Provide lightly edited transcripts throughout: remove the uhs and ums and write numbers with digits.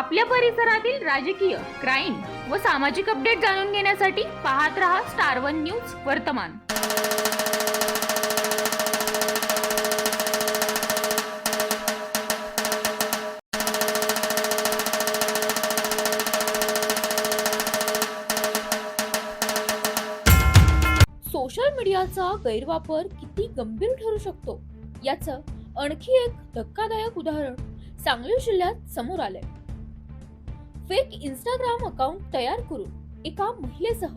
आपल्या परिसरातील राजकीय, क्राईम व सामाजिक अपडेट जाणून घेण्यासाठी पाहत रहा स्टार वन न्यूज वर्तमान। सोशल मीडियाचा गैरवापर किती गंभीर ठरू शकतो याचं आणखी एक धक्कादायक उदाहरण सांगली जिल्ह्यात समोर आलंय। फेक इंस्टाग्राम अकाउंट तयार करून एका महिलेसह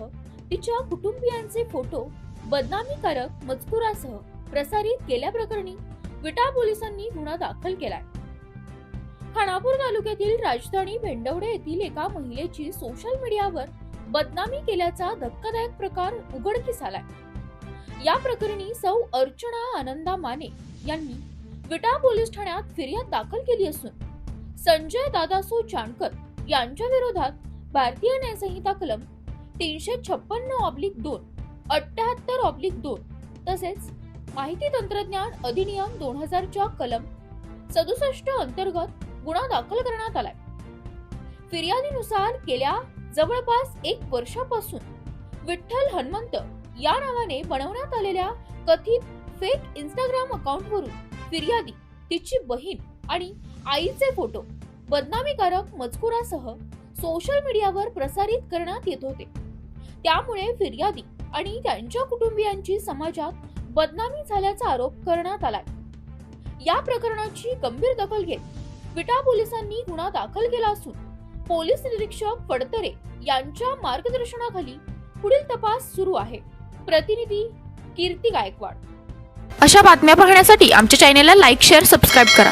तिच्या कुटुंबियांचे फोटो बदनामीकारक मजकुरासह प्रसारित केल्याप्रकरणी विटा पोलिसांनी गुन्हा दाखल केलाय। खानापूर तालुक्यातील राजधानी भेंडवडे येथील एका महिलेची सोशल मीडियावर बदनामी केल्याचा धक्कादायक प्रकार उघडकीस आलाय। या प्रकरणी सौ अर्चना आनंदा माने यांनी विटा पोलीस ठाण्यात फिर्याद दाखल केली असून संजय दादासो जानकर यांच्या विरोधात भारतीय न्याय संहिता कलम 356/2, 78/2 तसेच माहिती तंत्रज्ञान अधिनियम 2000 च्या कलम 67 अंतर्गत गुन्हा दाखल करण्यात आलाय। फिर्यादीनुसार गेल्या जवळपास 1 वर्षापासून विठ्ठल हनुमंत या नावाने बनवण्यात आलेल्या कथित फेक इंस्टाग्राम अकाउंटवरून फिर्यादी, तिची बहीण आणि आईचे फोटो बदनामीकारक मजकुरासह सोशल मीडियावर प्रसारित करण्यात येत होते। त्यामुळे फिर्यादी आणि त्यांच्या कुटुंबियांची समाजात बदनामी झाल्याचा आरोप करण्यात आलाय। या प्रकरणाची गंभीर दखल घेत विटा पोलिसांनी गुन्हा दाखल केला असून पोलीस निरीक्षक फडतरे यांच्या मार्गदर्शनाखाली पुढील तपास सुरू आहे। प्रतिनिधी कीर्ती गायकवाड। अशा बातम्या पाहण्यासाठी आमच्या चॅनेलला लाईक, शेअर, सबस्क्राईब करा।